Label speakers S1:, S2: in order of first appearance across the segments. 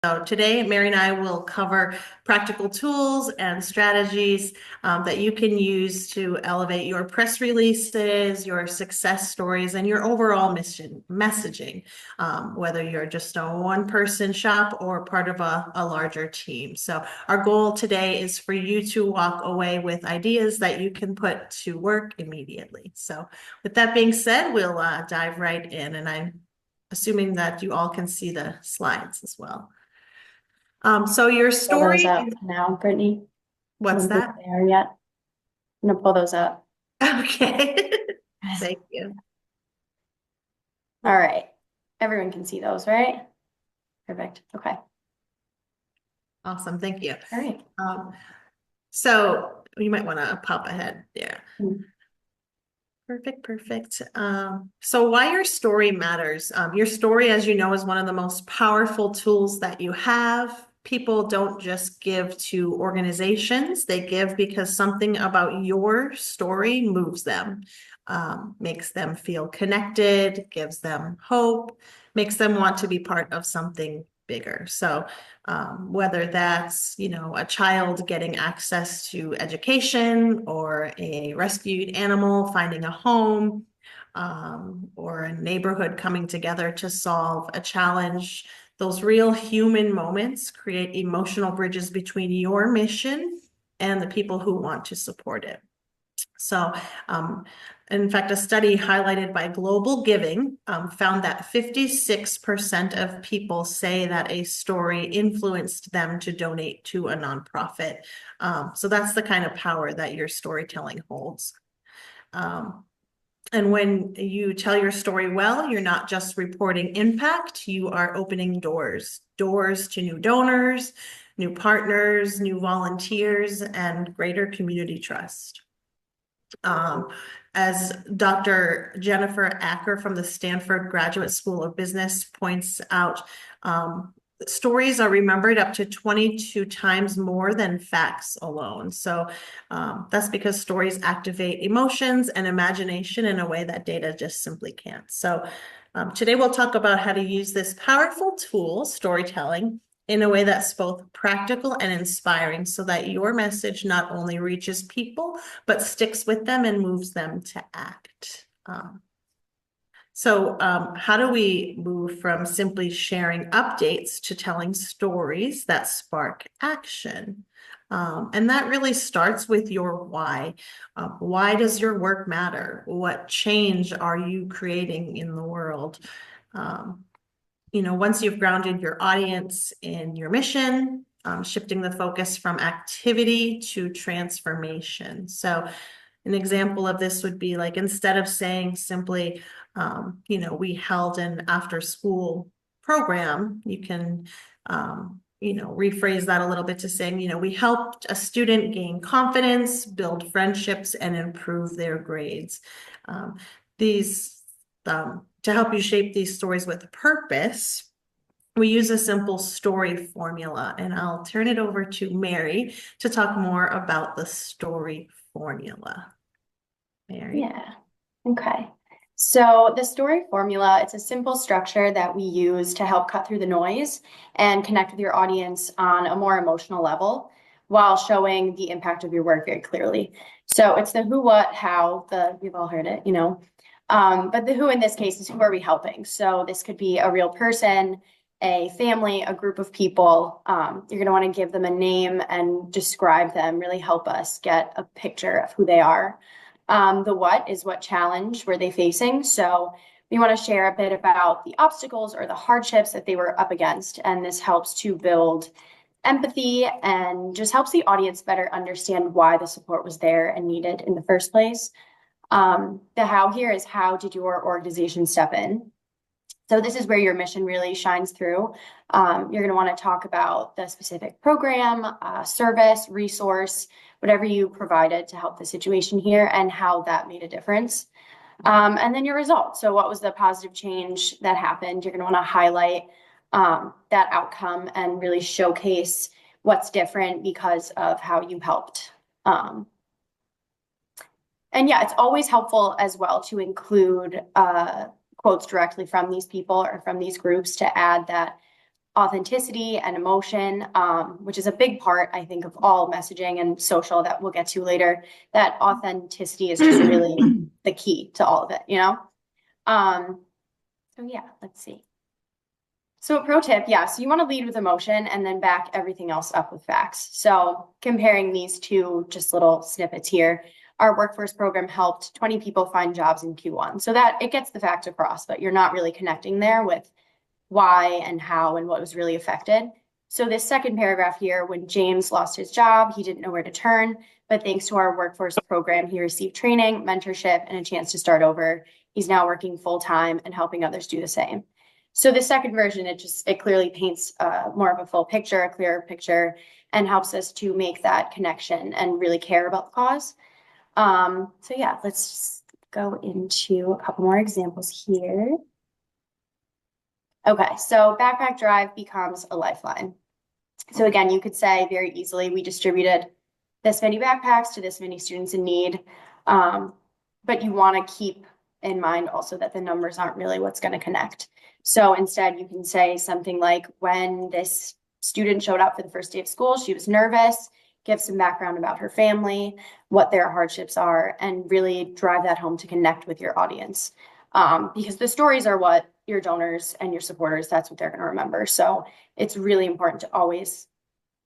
S1: So today, Mary and I will cover practical tools and strategies that you can use to elevate your press releases, your success stories, and your overall mission messaging, whether you're just a one-person shop or part of a larger team. So our goal today is for you to walk away with ideas that you can put to work immediately. So with that being said, we'll dive right in, and I'm assuming that you all can see the slides as well. So your
S2: Pull those
S1: story
S2: up
S1: is,
S2: now, Brittany. I
S1: what's
S2: don't think
S1: that?
S2: they are yet. I'm gonna pull those up.
S1: Okay. Thank you.
S2: All right. Everyone can see those, right? Perfect. Okay.
S1: Awesome. Thank you.
S2: All right.
S1: So you might want to pop ahead there.
S2: Mm.
S1: Perfect, perfect. So why your story matters. Your story, as you know, is one of the most powerful tools that you have. People don't just give to organizations, they give because something about your story moves them, makes them feel connected, gives them hope, makes them want to be part of something bigger. So whether that's, a child getting access to education or a rescued animal finding a home, or a neighborhood coming together to solve a challenge. Those real human moments create emotional bridges between your mission and the people who want to support it. So, in fact, a study highlighted by Global Giving found that 56% of people say that a story influenced them to donate to a nonprofit. So that's the kind of power that your storytelling holds. And when you tell your story well, you're not just reporting impact, you are opening doors to new donors, new partners, new volunteers, and greater community trust. Um, as Dr. Jennifer Acker from the Stanford Graduate School of Business points out, stories are remembered up to 22 times more than facts alone. So that's because stories activate emotions and imagination in a way that data just simply can't. So today we'll talk about how to use this powerful tool, storytelling, in a way that's both practical and inspiring so that your message not only reaches people, but sticks with them and moves them to act. How do we move from simply sharing updates to telling stories that spark action? And that really starts with your why. Why does your work matter? What change are you creating in the world? Once you've grounded your audience in your mission, shifting the focus from activity to transformation. So an example of this would be like, instead of saying simply, we held an after school program, you can, rephrase that a little bit to saying, we helped a student gain confidence, build friendships, and improve their grades. These To help you shape these stories with purpose, we use a simple story formula, and I'll turn it over to Mary to talk more about the story formula. Mary?
S2: Yeah. Okay. So the story formula, it's a simple structure that we use to help cut through the noise and connect with your audience on a more emotional level while showing the impact of your work very clearly. So it's the who, what, how, we've all heard it, but the who in this case is who are we helping? So this could be a real person, a family, a group of people. You're going to want to give them a name and describe them, really help us get a picture of who they are. The what is what challenge were they facing? So we want to share a bit about the obstacles or the hardships that they were up against. And this helps to build empathy and just helps the audience better understand why the support was there and needed in the first place. The how here is, how did your organization step in? So this is where your mission really shines through. You're going to want to talk about the specific program, service, resource, whatever you provided to help the situation here and how that made a difference. And then your results. So what was the positive change that happened? You're going to want to highlight that outcome and really showcase what's different because of how you helped. And yeah, it's always helpful as well to include quotes directly from these people or from these groups to add that authenticity and emotion, which is a big part, I think, of all messaging and social that we'll get to later. That authenticity is just really the key to all of it, you know? So yeah, let's see. So a pro tip, yeah, so you want to lead with emotion and then back everything else up with facts. So comparing these two just little snippets here, our workforce program helped 20 people find jobs in Q1. So that it gets the facts across, but you're not really connecting there with why and how and what was really affected. So this second paragraph here, when James lost his job, he didn't know where to turn, but thanks to our workforce program, he received training, mentorship, and a chance to start over. He's now working full-time and helping others do the same. So the second version, it clearly paints more of a full picture, a clearer picture, and helps us to make that connection and really care about the cause. So yeah, let's just go into a couple more examples here. Okay, so backpack drive becomes a lifeline. So again, you could say very easily, we distributed this many backpacks to this many students in need. But you want to keep in mind also that the numbers aren't really what's going to connect. So instead, you can say something like, when this student showed up for the first day of school, she was nervous, give some background about her family, what their hardships are, and really drive that home to connect with your audience. Because the stories are what your donors and your supporters, that's what they're going to remember. So it's really important to always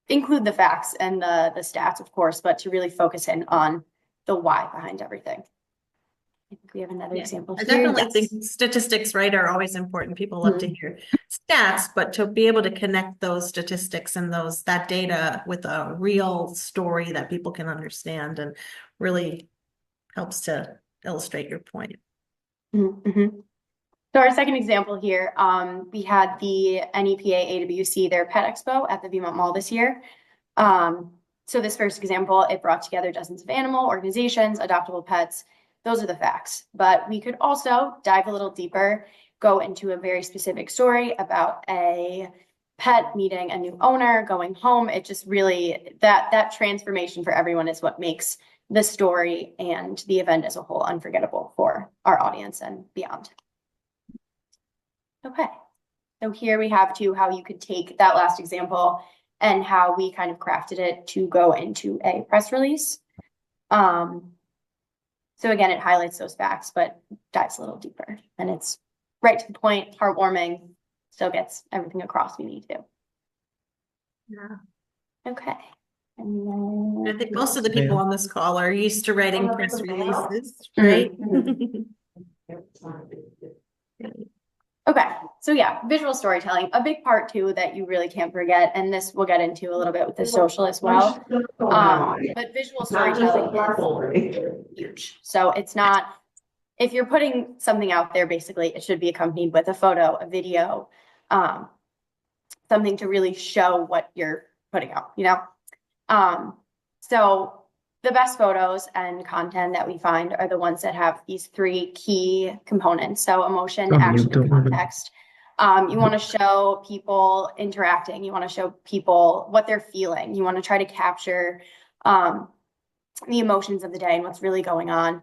S2: include the facts and the stats, of course, but to really focus in on the why behind everything. I think we have another example
S1: I
S2: here.
S1: definitely think statistics, right, are always important. People love to hear stats, but to be able to connect those statistics and that data with a real story that people can understand and really helps to illustrate your point.
S2: Mm-hmm. So our second example here, we had the NEPA AWC, their pet expo at the Viewmont Mall this year. So this first example, it brought together dozens of animal organizations, adoptable pets. Those are the facts, but we could also dive a little deeper, go into a very specific story about a pet meeting a new owner, going home. It just really, that transformation for everyone is what makes the story and the event as a whole unforgettable for our audience and beyond. Okay, so here we have too how you could take that last example and how we kind of crafted it to go into a press release. So again, it highlights those facts, but dives a little deeper, and it's right to the point, heartwarming, still gets everything across we need to.
S1: Yeah.
S2: Okay. And
S1: I think most of the people on this call are used to writing press releases, right?
S2: Okay, so yeah, visual storytelling, a big part too that you really can't forget, and this we'll get into a little bit with the social as well. But visual storytelling is huge. So it's not, if you're putting something out there, basically it should be accompanied with a photo, a video, something to really show what you're putting out, you know? So the best photos and content that we find are the ones that have these three key components. So emotion, action, and context. You want to show people interacting. You want to show people what they're feeling. You want to try to capture the emotions of the day and what's really going on.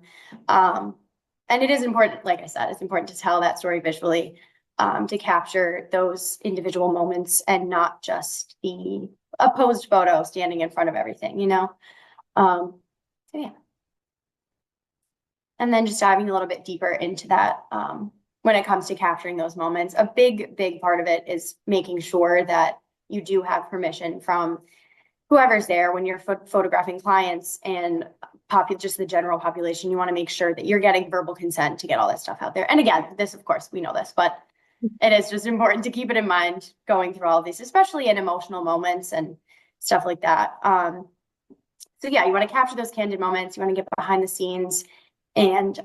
S2: And it is important, like I said, it's important to tell that story visually, to capture those individual moments and not just a posed photo standing in front of everything, you know? So yeah. And then just diving a little bit deeper into that, when it comes to capturing those moments, a big part of it is making sure that you do have permission from whoever's there when you're photographing clients and just the general population. You want to make sure that you're getting verbal consent to get all that stuff out there. And again, this, of course, we know this, but it is just important to keep it in mind going through all of these, especially in emotional moments and stuff like that. So yeah, you want to capture those candid moments. You want to get behind the scenes and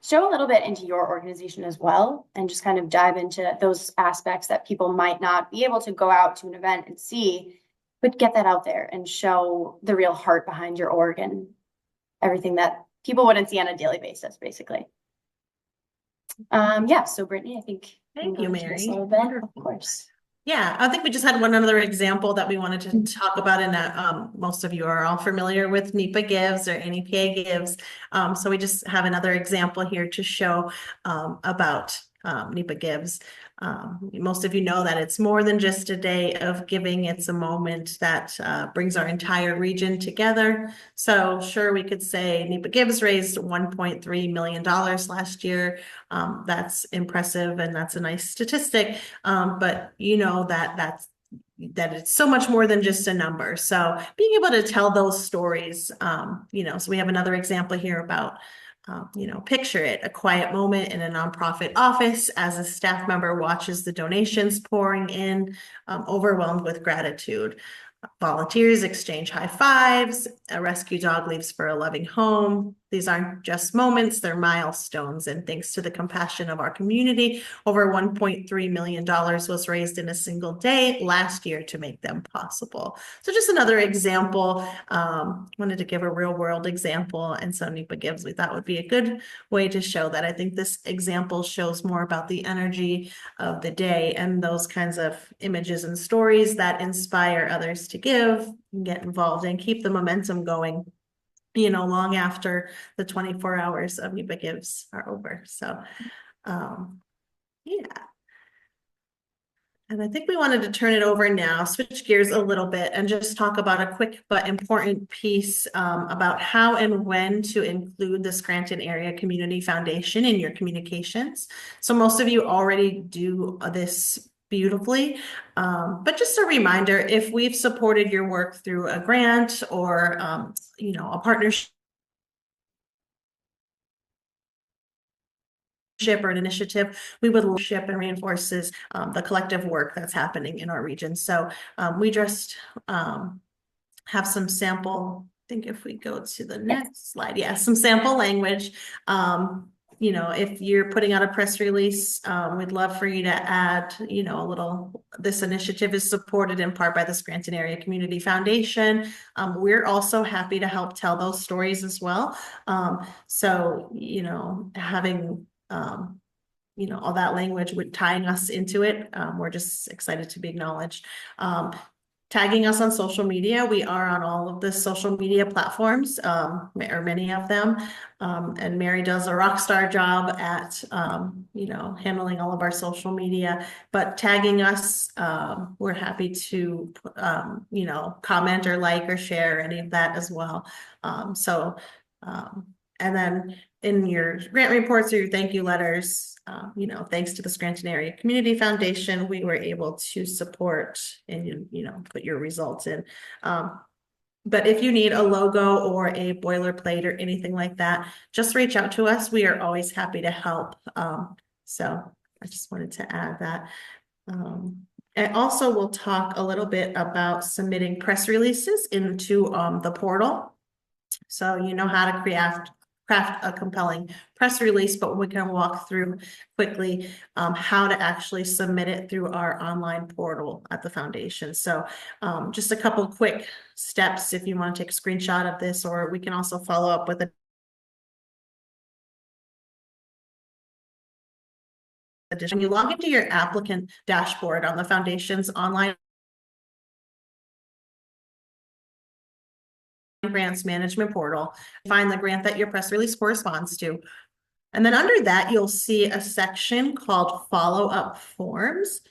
S2: show a little bit into your organization as well, and just kind of dive into those aspects that people might not be able to go out to an event and see, but get that out there and show the real heart behind your org and everything that people wouldn't see on a daily basis, basically. Yeah, so Brittany, I think
S1: Thank you, Mary.
S2: A little bit, of course.
S1: Yeah, I think we just had one other example that we wanted to talk about, and that most of you are all familiar with NEPA Gives or NEPA Gives. So we just have another example here to show about NEPA Gives. Most of you know that it's more than just a day of giving. It's a moment that brings our entire region together. So sure, we could say NEPA Gives raised $1.3 million last year. That's impressive and that's a nice statistic. But you know that it's so much more than just a number. So being able to tell those stories, so we have another example here about picture it, a quiet moment in a nonprofit office as a staff member watches the donations pouring in, overwhelmed with gratitude. Volunteers exchange high fives. A rescue dog leaves for a loving home. These aren't just moments, they're milestones. And thanks to the compassion of our community, over $1.3 million was raised in a single day last year to make them possible. So just another example, wanted to give a real world example. And so NEPA Gives, we thought would be a good way to show that. I think this example shows more about the energy of the day and those kinds of images and stories that inspire others to give, get involved, and keep the momentum going, long after the 24 hours of NEPA Gives are over. So, yeah. And I think we wanted to turn it over now, switch gears a little bit, and just talk about a quick but important piece about how and when to include the Scranton Area Community Foundation in your communications. So most of you already do this beautifully, but just a reminder, if we've supported your work through a grant or, a partnership or an initiative, we would ship and reinforces the collective work that's happening in our region. So we just have some sample, I think if we go to the next slide, some sample language. If you're putting out a press release, we'd love for you to add, a little, this initiative is supported in part by the Scranton Area Community Foundation. We're also happy to help tell those stories as well. So, having all that language with tying us into it. We're just excited to be acknowledged. Tagging us on social media. We are on all of the social media platforms, or many of them. And Mary does a rock star job at, handling all of our social media, but tagging us, we're happy to, comment or like or share any of that as well. And then in your grant reports or your thank you letters, thanks to the Scranton Area Community Foundation, we were able to support and, put your results in. But if you need a logo or a boilerplate or anything like that, just reach out to us. We are always happy to help. So I just wanted to add that. And also we'll talk a little bit about submitting press releases into the portal. So you know how to craft a compelling press release, but we can walk through quickly how to actually submit it through our online portal at the foundation. So just a couple quick steps if you want to take a screenshot of this, or we can also follow up with a addition. You log into your applicant dashboard on the foundation's online grants management portal, find the grant that your press release corresponds to. And then under that, you'll see a section called follow-up forms.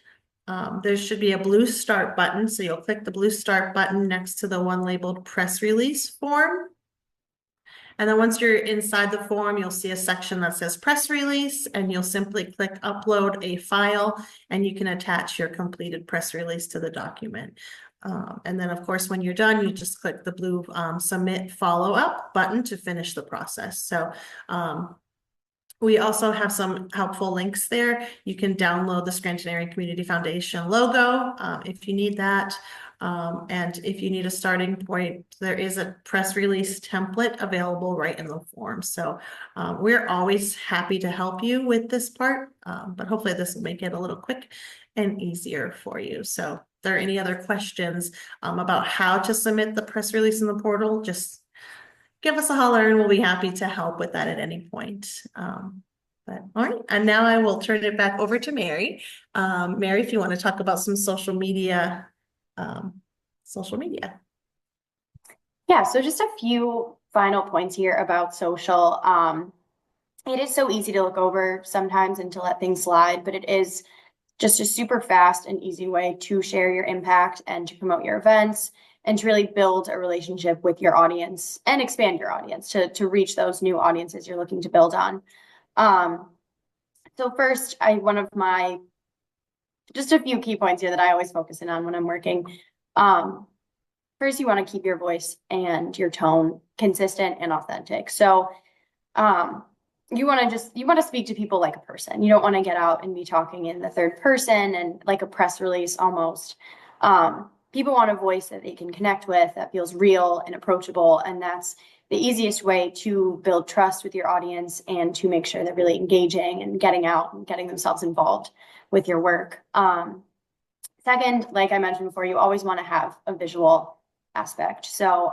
S1: There should be a blue start button. So you'll click the blue start button next to the one labeled press release form. And then once you're inside the form, you'll see a section that says press release, and you'll simply click upload a file, and you can attach your completed press release to the document. And then of course, when you're done, you just click the blue submit follow-up button to finish the process. So we also have some helpful links there. You can download the Scranton Area Community Foundation logo if you need that. And if you need a starting point, there is a press release template available right in the form. So we're always happy to help you with this part, but hopefully this will make it a little quick and easier for you. So if there are any other questions about how to submit the press release in the portal, just give us a holler and we'll be happy to help with that at any point. But all right, and now I will turn it back over to Mary. Mary, if you want to talk about some social media.
S2: Yeah, so just a few final points here about social. It is so easy to look over sometimes and to let things slide, but it is just a super fast and easy way to share your impact and to promote your events and to really build a relationship with your audience and expand your audience to reach those new audiences you're looking to build on. Um, so first, one of my just a few key points here that I always focus in on when I'm working. Um, First, you want to keep your voice and your tone consistent and authentic. So um, you want to speak to people like a person. You don't want to get out and be talking in the third person and like a press release almost. People want a voice that they can connect with, that feels real and approachable, and that's the easiest way to build trust with your audience and to make sure they're really engaging and getting out and getting themselves involved with your work. Second, like I mentioned before, you always want to have a visual aspect. So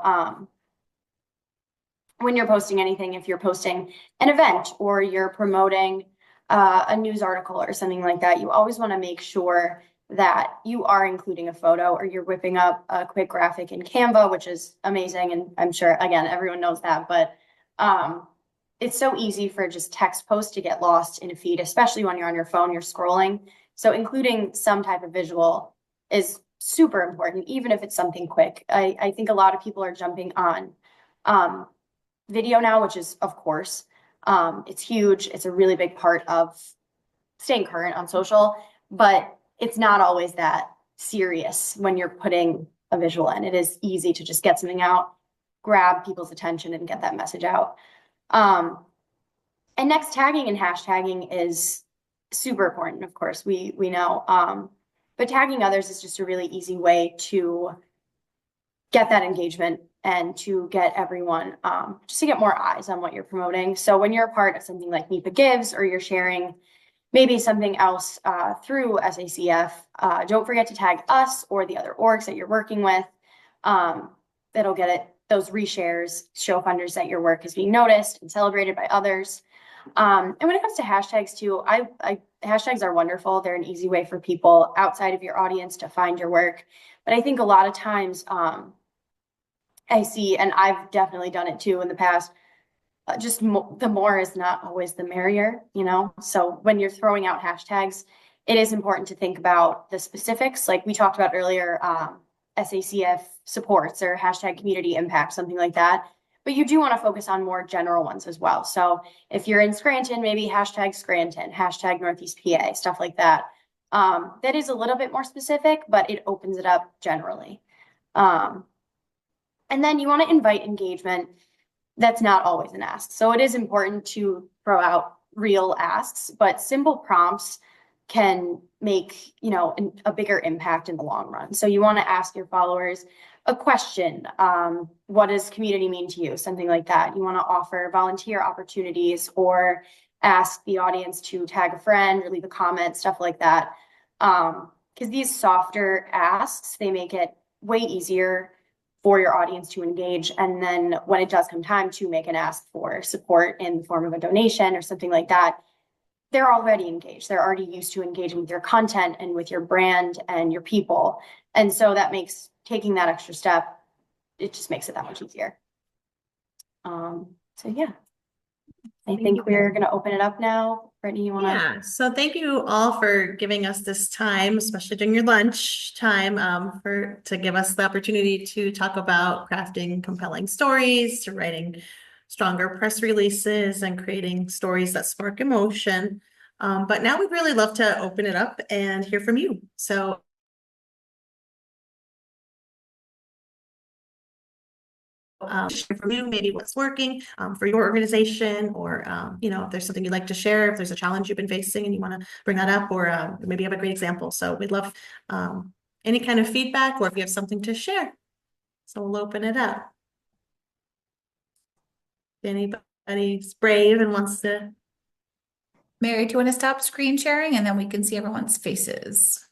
S2: when you're posting anything, if you're posting an event or you're promoting a news article or something like that, you always want to make sure that you are including a photo or you're whipping up a quick graphic in Canva, which is amazing. And I'm sure, again, everyone knows that, but it's so easy for just text posts to get lost in a feed, especially when you're on your phone, you're scrolling. So including some type of visual is super important, even if it's something quick. I think a lot of people are jumping on video now, which is, of course, it's huge. It's a really big part of staying current on social, but it's not always that serious when you're putting a visual in. It is easy to just get something out, grab people's attention, and get that message out. And next, tagging and hashtagging is super important, of course, we know. But tagging others is just a really easy way to get that engagement and to get everyone, just to get more eyes on what you're promoting. So when you're a part of something like NEPA Gives or you're sharing maybe something else through SACF, don't forget to tag us or the other orgs that you're working with. That'll get it, those reshares show funders that your work is being noticed and celebrated by others. And when it comes to hashtags too, hashtags are wonderful. They're an easy way for people outside of your audience to find your work. But I think a lot of times I see, and I've definitely done it too in the past, the more is not always the merrier, you know? So when you're throwing out hashtags, it is important to think about the specifics. Like we talked about earlier, SACF supports or hashtag community impact, something like that. But you do want to focus on more general ones as well. So if you're in Scranton, maybe hashtag Scranton, hashtag Northeast PA, stuff like that. That is a little bit more specific, but it opens it up generally. And then you want to invite engagement. That's not always an ask. So it is important to throw out real asks, but simple prompts can make, a bigger impact in the long run. So you want to ask your followers a question. What does community mean to you? Something like that. You want to offer volunteer opportunities or ask the audience to tag a friend or leave a comment, stuff like that. Because these softer asks, they make it way easier for your audience to engage. And then when it does come time to make an ask for support in the form of a donation or something like that, they're already engaged. They're already used to engaging with your content and with your brand and your people. And so that makes taking that extra step, it just makes it that much easier. So yeah, I think we're going to open it up now. Brittany, you want to?
S1: Yeah, so thank you all for giving us this time, especially during your lunch time, to give us the opportunity to talk about crafting compelling stories, to writing stronger press releases and creating stories that spark emotion. But now we'd really love to open it up and hear from you. So share from you, maybe what's working for your organization, or if there's something you'd like to share, if there's a challenge you've been facing and you want to bring that up, or maybe you have a great example. So we'd love any kind of feedback, or if you have something to share. So we'll open it up. If anybody's brave and wants to.
S3: Mary, do you want to stop screen sharing and then we can see everyone's faces?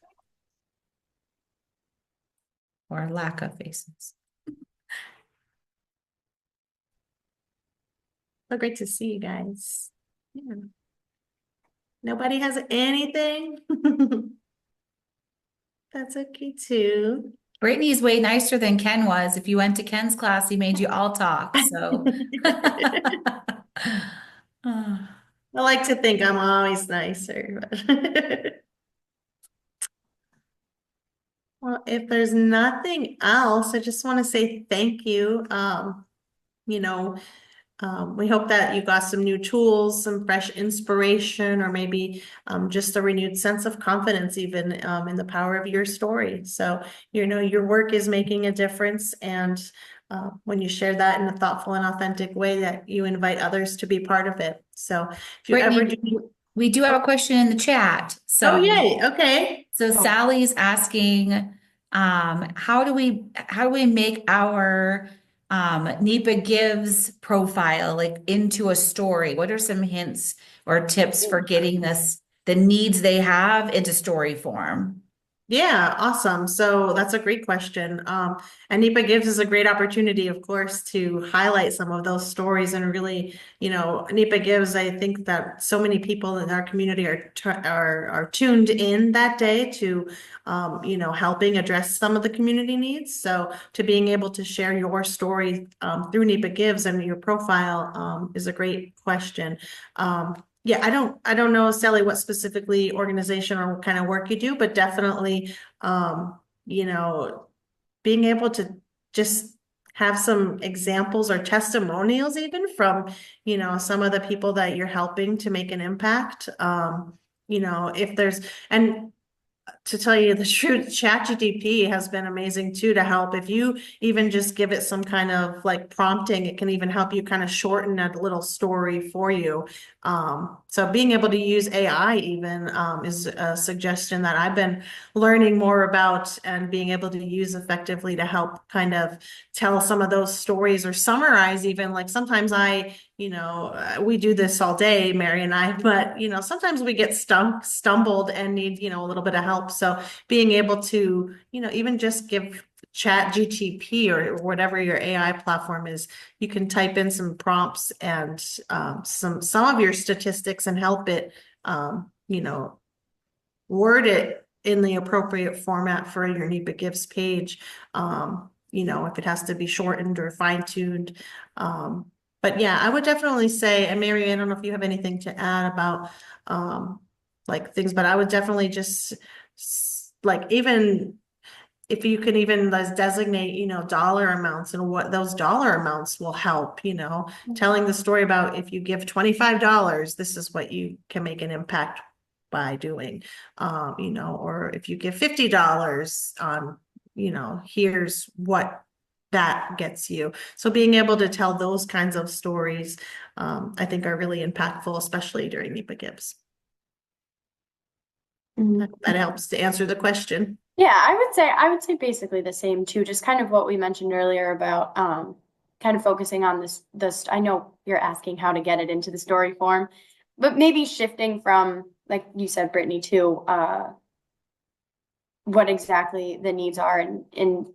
S3: Or lack of faces.
S1: So great to see you guys. Yeah. Nobody has anything? That's okay too.
S3: Brittany's way nicer than Ken was. If you went to Ken's class, he made you all talk. So
S1: I like to think I'm always nicer. But well, if there's nothing else, I just want to say thank you. You know, we hope that you got some new tools, some fresh inspiration, or maybe just a renewed sense of confidence, even in the power of your story. So, your work is making a difference. And when you share that in a thoughtful and authentic way, that you invite others to be part of it. So, if you ever
S3: Brittany,
S1: do,
S3: we do have a question in the chat.
S1: oh,
S3: So,
S1: yay. Okay.
S3: so
S1: Oh,
S3: Sally's asking, how do we make our NEPA Gives profile like into a story? What are some hints or tips for getting the needs they have into story form?
S1: yeah, awesome. So that's a great question. And NEPA Gives is a great opportunity, of course, to highlight some of those stories and really, NEPA Gives, I think that so many people in our community are tuned in that day to, helping address some of the community needs. So to being able to share your story through NEPA Gives and your profile is a great question. Yeah, I don't know, Sally, what specifically organization or what kind of work you do, but definitely, you know, being able to just have some examples or testimonials even from, some of the people that you're helping to make an impact. If there's, and to tell you the truth, ChatGPT has been amazing too to help. If you even just give it some kind of like prompting, it can even help you kind of shorten a little story for you. So being able to use AI even is a suggestion that I've been learning more about and being able to use effectively to help kind of tell some of those stories or summarize even like sometimes we do this all day, Mary and I, but sometimes we get stumbled and need, a little bit of help. So being able to, even just give Chat GTP or whatever your AI platform is, you can type in some prompts and some of your statistics and help it, word it in the appropriate format for your NEPA Gives page. If it has to be shortened or fine-tuned. But yeah, I would definitely say, and Mary, I don't know if you have anything to add about like things, but I would definitely just like even if you can even designate, dollar amounts and what those dollar amounts will help, telling the story about if you give $25, this is what you can make an impact by doing, or if you give $50 on, here's what that gets you. So being able to tell those kinds of stories, I think are really impactful, especially during NEPA Gives.
S2: Mhm.
S1: That helps to answer the question.
S2: Yeah, I would say basically the same too, just kind of what we mentioned earlier about kind of focusing on this I know you're asking how to get it into the story form, but maybe shifting from, like you said, Brittany, to what exactly the needs are and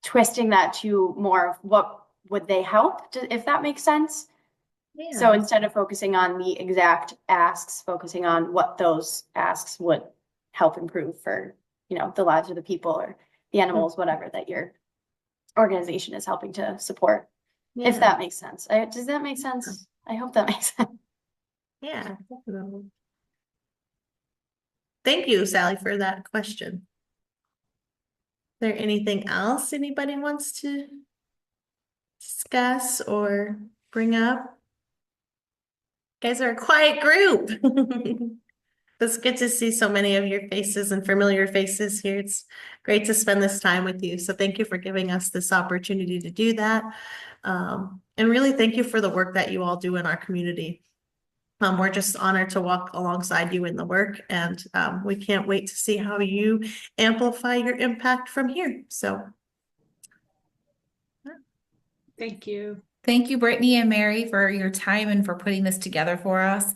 S2: twisting that to more of what would they help, if that makes sense. So
S1: Yeah.
S2: instead of focusing on the exact asks, focusing on what those asks would help improve for, the lives of the people or the animals, whatever that your organization is helping to support. If
S1: Yeah.
S2: that makes sense. Does that make sense? I hope that makes sense.
S1: Yeah, definitely. Thank you, Sally, for that question. Is there anything else anybody wants to discuss or bring up? You guys are a quiet group. It's good to see so many of your faces and familiar faces here. It's great to spend this time with you. So thank you for giving us this opportunity to do that. And really thank you for the work that you all do in our community. We're just honored to walk alongside you in the work, and we can't wait to see how you amplify your impact from here. So,
S4: Thank you.
S3: Thank you, Brittany and Mary, for your time and for putting this together for us.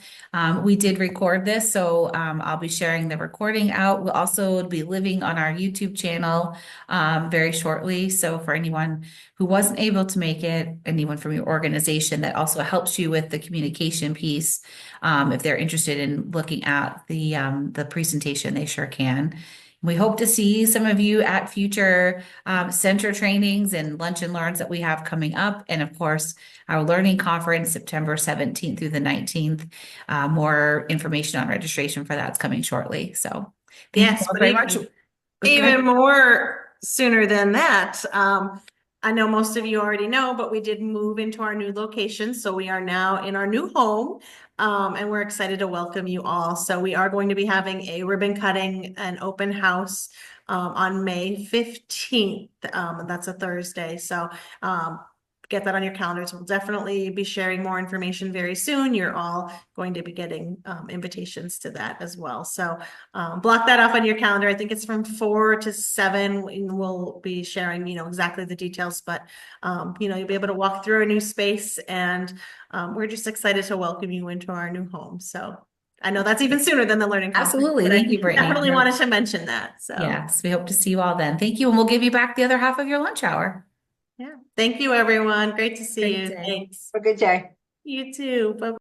S3: We did record this, so I'll be sharing the recording out. We'll also be living on our YouTube channel very shortly. So for anyone who wasn't able to make it, anyone from your organization that also helps you with the communication piece, if they're interested in looking at the presentation, they sure can. We hope to see some of you at future center trainings and lunch and learns that we have coming up. And of course, our learning conference, September 17th through the 19th. More information on registration for that's coming shortly. So thank you
S1: Yes,
S3: all
S1: but
S3: very much.
S1: even more sooner than that. I know most of you already know, but we did move into our new location. So we are now in our new home. And we're excited to welcome you all. So we are going to be having a ribbon cutting and open house on May 15th. That's a Thursday. So get that on your calendars. We'll definitely be sharing more information very soon. You're all going to be getting invitations to that as well. So block that off on your calendar. I think it's from 4 to 7. We'll be sharing, exactly the details, but you'll be able to walk through a new space, and we're just excited to welcome you into our new home. So I know that's even sooner than the learning conference,
S3: Absolutely.
S1: but
S3: Thank
S1: I
S3: you, Brittany.
S1: definitely wanted to mention that. So
S3: Yes, we hope to see you all then. Thank you. And we'll give you back the other half of your lunch hour.
S1: yeah, thank you, everyone. Great to see
S3: Great
S1: you.
S3: day.
S1: Thanks.
S5: Have a good day.
S1: You too. Bye.